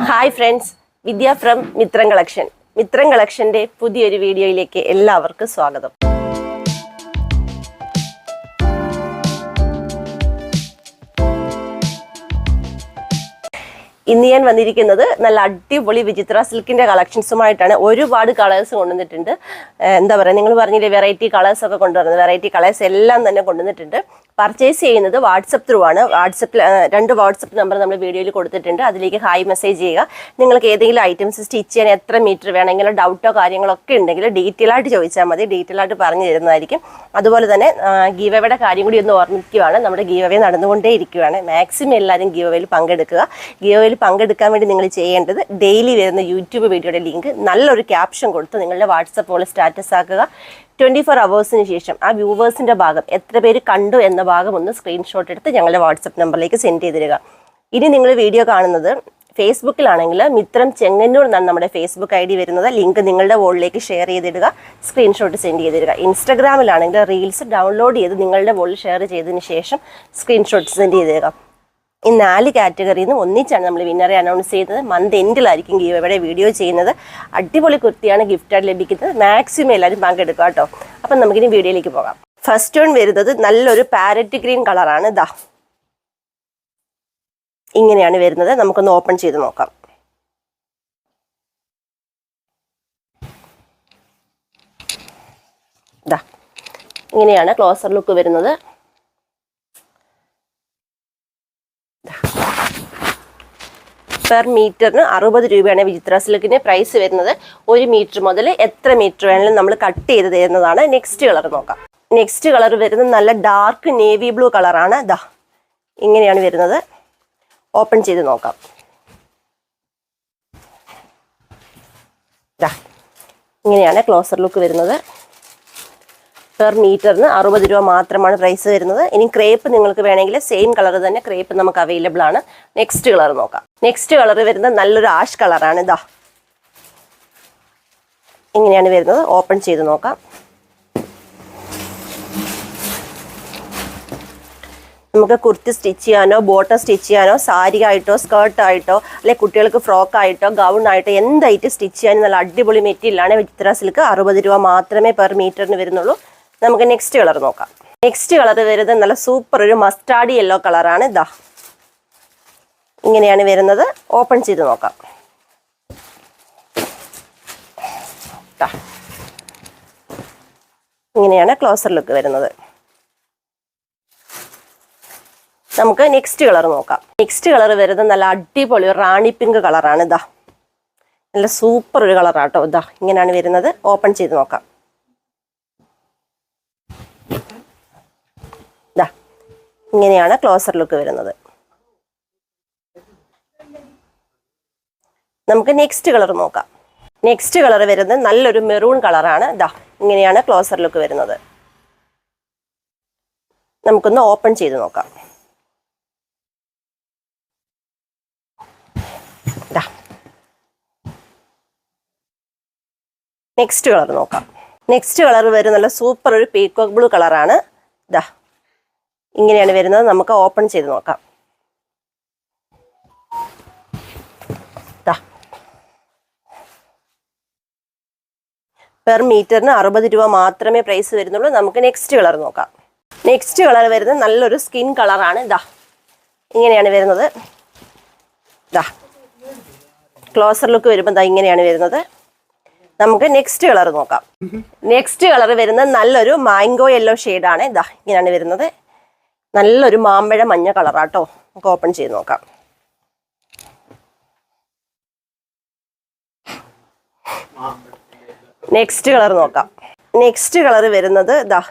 Hi friends, Vidya from Mithram collection. Mithram കളക്ഷൻ്റെ പുതിയൊരു വീഡിയോയിലേക്ക് എല്ലാവർക്കും സ്വാഗതം. ഇന്ന് ഞാൻ വന്നിരിക്കുന്നത് നല്ല അടിപൊളി വിചിത്ര സിൽക്കിൻ്റെ കളക്ഷൻസുമായിട്ടാണ്. ഒരുപാട് കളേഴ്സ് കൊണ്ടുവന്നിട്ടുണ്ട്. എന്താ പറയുക, നിങ്ങൾ പറഞ്ഞില്ലേ വെറൈറ്റി കളേഴ്സൊക്കെ കൊണ്ടുവരുന്നത്, വെറൈറ്റി കളേഴ്സ് എല്ലാം തന്നെ കൊണ്ടുവന്നിട്ടുണ്ട്. പർച്ചേസ് ചെയ്യുന്നത് വാട്സപ്പ് ത്രൂ ആണ്. വാട്സപ്പിൽ 2 വാട്സപ്പ് നമ്പർ നമ്മൾ വീഡിയോയിൽ കൊടുത്തിട്ടുണ്ട്. അതിലേക്ക് ഹായ് മെസ്സേജ് ചെയ്യുക. നിങ്ങൾക്ക് ഏതെങ്കിലും ഐറ്റംസ് സ്റ്റിച്ച് ചെയ്യാൻ എത്ര മീറ്റർ വേണമെങ്കിലും ഡൗട്ടോ കാര്യങ്ങളൊക്കെ ഉണ്ടെങ്കിൽ ഡീറ്റെയിൽ ആയിട്ട് ചോദിച്ചാൽ മതി. ഡീറ്റെയിൽ ആയിട്ട് പറഞ്ഞു തരുന്നതായിരിക്കും. അതുപോലെ തന്നെ ഗീവ് അവേയുടെ കാര്യം കൂടി ഒന്ന് ഓർമ്മിക്കുകയാണ്. നമ്മുടെ ഗീവ് അവേ നടന്നുകൊണ്ടേ ഇരിക്കുകയാണ്. മാക്സിമം എല്ലാവരും ഗീവ് അവേയിൽ പങ്കെടുക്കുക. ഗീവ് അവേയിൽ പങ്കെടുക്കാൻ വേണ്ടി നിങ്ങൾ ചെയ്യേണ്ടത് ഡെയിലി വരുന്ന യൂട്യൂബ് വീഡിയോയുടെ ലിങ്ക് നല്ലൊരു ക്യാപ്ഷൻ കൊടുത്ത് നിങ്ങളുടെ വാട്സപ്പ് പോലെ സ്റ്റാറ്റസ് ആക്കുക. 24 hours ശേഷം ആ വ്യൂവേഴ്സിൻ്റെ ഭാഗം എത്ര പേര് കണ്ടു എന്ന ഭാഗം ഒന്ന് സ്ക്രീൻഷോട്ട് എടുത്ത് ഞങ്ങളുടെ വാട്സപ്പ് നമ്പറിലേക്ക് സെൻഡ് ചെയ്തിടുക. ഇനി നിങ്ങൾ വീഡിയോ കാണുന്നത് ഫേസ്ബുക്കിലാണെങ്കിൽ മിത്രം ചെങ്ങന്നൂർ എന്നാണ് നമ്മുടെ ഫേസ്ബുക്ക് ID വരുന്നത്. ലിങ്ക് നിങ്ങളുടെ വോളിലേക്ക് ഷെയർ ചെയ്തിടുക, സ്ക്രീൻഷോട്ട് സെൻഡ് ചെയ്തിടുക. ഇൻസ്റ്റാഗ്രാമിലാണെങ്കിൽ റീൽസ് ഡൗൺലോഡ് ചെയ്ത് നിങ്ങളുടെ വോളിൽ ഷെയർ ചെയ്തതിന് ശേഷം സ്ക്രീൻഷോട്ട് സെൻഡ് ചെയ്തിടുക. ഈ 4 കാറ്റഗറിയിൽ നിന്ന് ഒന്നിച്ചാണ് നമ്മൾ വിന്നറെ അനൗൺസ് ചെയ്യുന്നത്. മന്ത് എൻഡിലായിരിക്കും ഗീവ് അവയുടെ വീഡിയോ ചെയ്യുന്നത്. അടിപൊളി കുർത്തിയാണ് ഗിഫ്റ്റായിട്ട് ലഭിക്കുന്നത്. മാക്സിമം എല്ലാവരും പങ്കെടുക്കുക കേട്ടോ. അപ്പം നമുക്കിനി വീഡിയോയിലേക്ക് പോകാം. ഫസ്റ്റ് വൺ വരുന്നത് നല്ലൊരു പാരറ്റ് ഗ്രീൻ കളറാണ്. ദാ ഇങ്ങനെയാണ് വരുന്നത്. നമുക്കൊന്ന് ഓപ്പൺ ചെയ്ത് നോക്കാം. ദാ ഇങ്ങനെയാണ് ക്ലോസർ ലുക്ക് വരുന്നത്. പെർ മീറ്ററിന് 60 രൂപയാണ് വിചിത്ര സിൽക്കിന് പ്രൈസ് വരുന്നത്. 1 മീറ്റർ മുതൽ എത്ര മീറ്റർ വേണമെങ്കിലും നമ്മൾ കട്ട് ചെയ്ത് തരുന്നതാണ്. നെക്സ്റ്റ് കളർ നോക്കാം. നെക്സ്റ്റ് കളർ വരുന്നത് നല്ല ഡാർക്ക് നേവി ബ്ലൂ കളറാണ്. ദാ ഇങ്ങനെയാണ് വരുന്നത്. ഓപ്പൺ ചെയ്ത് നോക്കാം. ദാ ഇങ്ങനെയാണ് ക്ലോസർ ലുക്ക് വരുന്നത്. പെർ മീറ്ററിന് 60 രൂപ മാത്രമാണ് പ്രൈസ് വരുന്നത്. ഇനി ക്രേപ്പ് നിങ്ങൾക്ക് വേണമെങ്കിൽ സെയിം കളർ തന്നെ ക്രേപ്പ് നമുക്ക് അവൈലബിൾ ആണ്. നെക്സ്റ്റ് കളർ നോക്കാം. നെക്സ്റ്റ് കളർ വരുന്നത് നല്ലൊരു ആഷ് കളറാണ്. ഇതാ ഇങ്ങനെയാണ് വരുന്നത്. ഓപ്പൺ ചെയ്ത് നോക്കാം. നമുക്ക് കുർത്തി സ്റ്റിച്ച് ചെയ്യാനോ ബോട്ടം സ്റ്റിച്ച് ചെയ്യാനോ സാരി ആയിട്ടോ സ്കേർട്ടായിട്ടോ അല്ലെങ്കിൽ കുട്ടികൾക്ക് ഫ്രോക്കായിട്ടോ ഗൗണായിട്ടോ എന്തായിട്ട് സ്റ്റിച്ച് ചെയ്യാനും നല്ല അടിപൊളി മെറ്റീരിയലാണ് വിചിത്ര സിൽക്ക്. 60 രൂപ മാത്രമേ പെർ മീറ്ററിന് വരുന്നുള്ളൂ. നമുക്ക് നെക്സ്റ്റ് കളർ നോക്കാം. നെക്സ്റ്റ് കളർ വരുന്നത് നല്ല സൂപ്പർ ഒരു മസ്റ്റാർഡ് യെല്ലോ കളറാണ്. ഇതാ ഇങ്ങനെയാണ് വരുന്നത്. ഓപ്പൺ ചെയ്ത് നോക്കാം. ഇങ്ങനെയാണ് ക്ലോസർ ലുക്ക് വരുന്നത്. നമുക്ക് നെക്സ്റ്റ് കളർ നോക്കാം. നെക്സ്റ്റ് കളർ വരുന്നത് നല്ല അടിപൊളി റാണി പിങ്ക് കളറാണ്. ഇതാ നല്ല സൂപ്പർ ഒരു കളറാട്ടോ. ഇതാ ഇങ്ങനെയാണ് വരുന്നത്. ഓപ്പൺ ചെയ്ത് നോക്കാം. ഇതാ ഇങ്ങനെയാണ് ക്ലോസർ ലുക്ക് വരുന്നത്. നമുക്ക് നെക്സ്റ്റ് കളർ നോക്കാം. നെക്സ്റ്റ് കളർ വരുന്നത് നല്ലൊരു മെറൂൺ കളറാണ്. ഇതാ ഇങ്ങനെയാണ് ക്ലോസർ ലുക്ക് വരുന്നത്. നമുക്കൊന്ന് ഓപ്പൺ ചെയ്ത് നോക്കാം. നെക്സ്റ്റ് കളർ നോക്കാം. നെക്സ്റ്റ് കളർ വരുന്ന നല്ല സൂപ്പർ ഒരു പീക്കോക്ക് ബ്ലൂ കളറാണ്. ഇതാ ഇങ്ങനെയാണ് വരുന്നത്. നമുക്ക് ഓപ്പൺ ചെയ്ത് നോക്കാം. പെർ മീറ്ററിന് 60 രൂപ മാത്രമേ പ്രൈസ് വരുന്നുള്ളൂ. നമുക്ക് നെക്സ്റ്റ് കളർ നോക്കാം. നെക്സ്റ്റ് കളർ വരുന്നത് നല്ലൊരു സ്കിൻ കളറാണ്. ഇതാ ഇങ്ങനെയാണ് വരുന്നത്. ഇതാ ക്ലോസർ ലുക്ക് വരുമ്പോൾ ഇതാ ഇങ്ങനെയാണ് വരുന്നത്. നമുക്ക് നെക്സ്റ്റ് കളർ നോക്കാം. നെക്സ്റ്റ് കളർ വരുന്നത് നല്ലൊരു മാംഗോ യെല്ലോ ഷെയ്ഡാണ്. ഇതാ ഇങ്ങനെയാണ് വരുന്നത്. നല്ലൊരു മാമ്പഴ മഞ്ഞ കളറാട്ടോ. നമുക്ക് ഓപ്പൺ ചെയ്ത് നോക്കാം. നെക്സ്റ്റ് കളർ നോക്കാം. നെക്സ്റ്റ് കളർ വരുന്നത് ഇതാ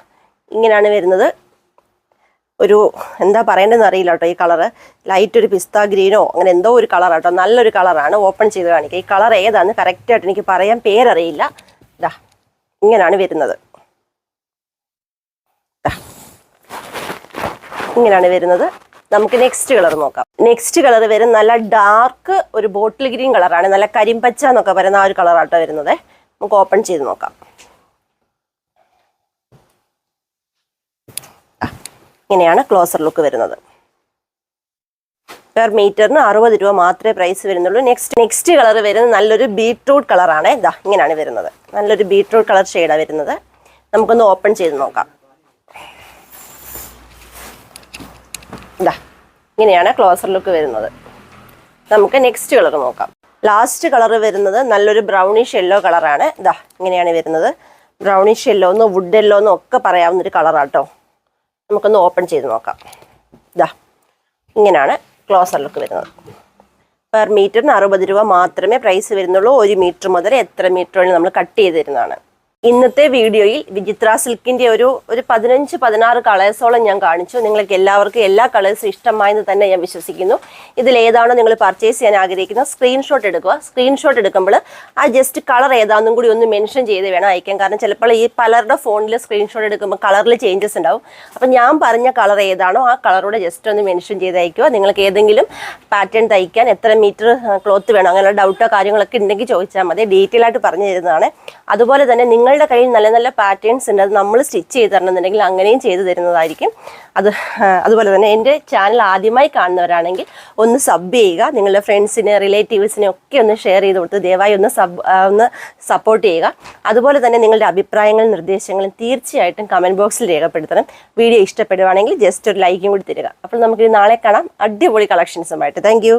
ഇങ്ങനെയാണ് വരുന്നത്. ഒരു എന്താ പറയേണ്ടതെന്ന് അറിയില്ല കേട്ടോ. ഈ കളറ് ലൈറ്റ് ഒരു പിസ്ത ഗ്രീനോ അങ്ങനെ എന്തോ ഒരു കളറാട്ടോ. നല്ലൊരു കളറാണ്. ഓപ്പൺ ചെയ്ത് കാണിക്കുക. ഈ കളർ ഏതാണെന്ന് കറക്റ്റായിട്ട് എനിക്ക് പറയാൻ പേരറിയില്ല. ഇതാ ഇങ്ങനെയാണ് വരുന്നത്. ഇങ്ങനെയാണ് വരുന്നത്. നമുക്ക് നെക്സ്റ്റ് കളർ നോക്കാം. നെക്സ്റ്റ് കളർ വരും നല്ല ഡാർക്ക് ഒരു ബോട്ടിൽ ഗ്രീൻ കളറാണ്. നല്ല കരിമ്പച്ച എന്നൊക്കെ പറയുന്ന ആ ഒരു കളറാട്ടോ വരുന്നത്. നമുക്ക് ഓപ്പൺ ചെയ്ത് നോക്കാം. ഇങ്ങനെയാണ് ക്ലോസർ ലുക്ക് വരുന്നത്. പെർ മീറ്ററിന് 60 രൂപ മാത്രമേ പ്രൈസ് വരുന്നുള്ളൂ. നെക്സ്റ്റ് കളർ വരുന്നത് നല്ലൊരു ബീട്രൂട്ട് കളറാണ്. ഇതാ ഇങ്ങനെയാണ് വരുന്നത്. നല്ലൊരു ബീട്രൂട്ട് കളർ ഷെയ്ഡാണ് വരുന്നത്. നമുക്കൊന്ന് ഓപ്പൺ ചെയ്ത് നോക്കാം. ഇതാ ഇങ്ങനെയാണ് ക്ലോസർ ലുക്ക് വരുന്നത്. നമുക്ക് നെക്സ്റ്റ് കളർ നോക്കാം. ലാസ്റ്റ് കളർ വരുന്നത് നല്ലൊരു ബ്രൗണിഷ് യെല്ലോ കളറാണ്. ഇതാ ഇങ്ങനെയാണ് വരുന്നത്. ബ്രൗണിഷ് യെല്ലോ എന്നോ വുഡ് യെല്ലോ എന്നോ ഒക്കെ പറയാവുന്നൊരു കളറാട്ടോ. നമുക്കൊന്ന് ഓപ്പൺ ചെയ്ത് നോക്കാം. ഇതാ ഇങ്ങനെയാണ് ക്ലോസർ ലുക്ക് വരുന്നത്. പെർ മീറ്ററിന് 60 രൂപ മാത്രമേ പ്രൈസ് വരുന്നുള്ളൂ. 1 മീറ്റർ മുതൽ എത്ര മീറ്റർ വേണമെങ്കിൽ നമ്മൾ കട്ട് ചെയ്ത് തരുന്നതാണ്. ഇന്നത്തെ വീഡിയോയിൽ വിചിത്ര സിൽക്കിൻ്റെ ഒരു 15-16 കളേഴ്സോളം ഞാൻ കാണിച്ചു. നിങ്ങൾക്ക് എല്ലാവർക്കും എല്ലാ കളേഴ്സും ഇഷ്ടമായെന്ന് തന്നെ ഞാൻ വിശ്വസിക്കുന്നു. ഇതിലേതാണോ നിങ്ങൾ പർച്ചേസ് ചെയ്യാൻ ആഗ്രഹിക്കുന്നത് സ്ക്രീൻഷോട്ട് എടുക്കുക. സ്ക്രീൻഷോട്ട് എടുക്കുമ്പോൾ ആ ജസ്റ്റ് കളർ ഏതാണെന്നും കൂടി ഒന്ന് മെൻഷൻ ചെയ്ത് വേണം അയക്കാൻ. കാരണം ചിലപ്പോൾ ഈ പലരുടെ ഫോണിൽ സ്ക്രീൻഷോട്ട് എടുക്കുമ്പോൾ കളറിൽ ചേഞ്ചസ് ഉണ്ടാവും. അപ്പം ഞാൻ പറഞ്ഞ കളർ ഏതാണോ ആ കളറോടെ ജസ്റ്റ് ഒന്ന് മെൻഷൻ ചെയ്ത് അയക്കുക. നിങ്ങൾക്ക് ഏതെങ്കിലും പാറ്റേൺ തയ്ക്കാൻ എത്ര മീറ്റർ ക്ലോത്ത് വേണം അങ്ങനെയുള്ള ഡൗട്ടോ കാര്യങ്ങളൊക്കെ ഉണ്ടെങ്കിൽ ചോദിച്ചാൽ മതി. ഡീറ്റെയിൽ ആയിട്ട് പറഞ്ഞു തരുന്നതാണ്. അതുപോലെ തന്നെ നിങ്ങളുടെ കയ്യിൽ നല്ല നല്ല പാറ്റേൺസ് ഉണ്ട്, അത് നമ്മൾ സ്റ്റിച്ച് ചെയ്ത് തരണമെന്നുണ്ടെങ്കിൽ അങ്ങനെയും ചെയ്തു തരുന്നതായിരിക്കും. അതുപോലെ തന്നെ എൻ്റെ ചാനൽ ആദ്യമായി കാണുന്നവരാണെങ്കിൽ ഒന്ന് സബ് ചെയ്യുക. നിങ്ങളുടെ ഫ്രണ്ട്സിന് റിലേറ്റീവ്സിനെ ഒക്കെ ഒന്ന് ഷെയർ ചെയ്ത് കൊടുത്ത് ദയവായി ഒന്ന് സപ്പോർട്ട് ചെയ്യുക. അതുപോലെ തന്നെ നിങ്ങളുടെ അഭിപ്രായങ്ങളും നിർദ്ദേശങ്ങളും തീർച്ചയായിട്ടും കമൻറ്റ് ബോക്സിൽ രേഖപ്പെടുത്തണം. വീഡിയോ ഇഷ്ടപ്പെടുവാണെങ്കിൽ ജസ്റ്റ് ഒരു ലൈക്കും കൂടി തരിക. അപ്പോൾ നമുക്ക് നാളെ കാണാം അടിപൊളി കളക്ഷൻസുമായിട്ട്. താങ്ക്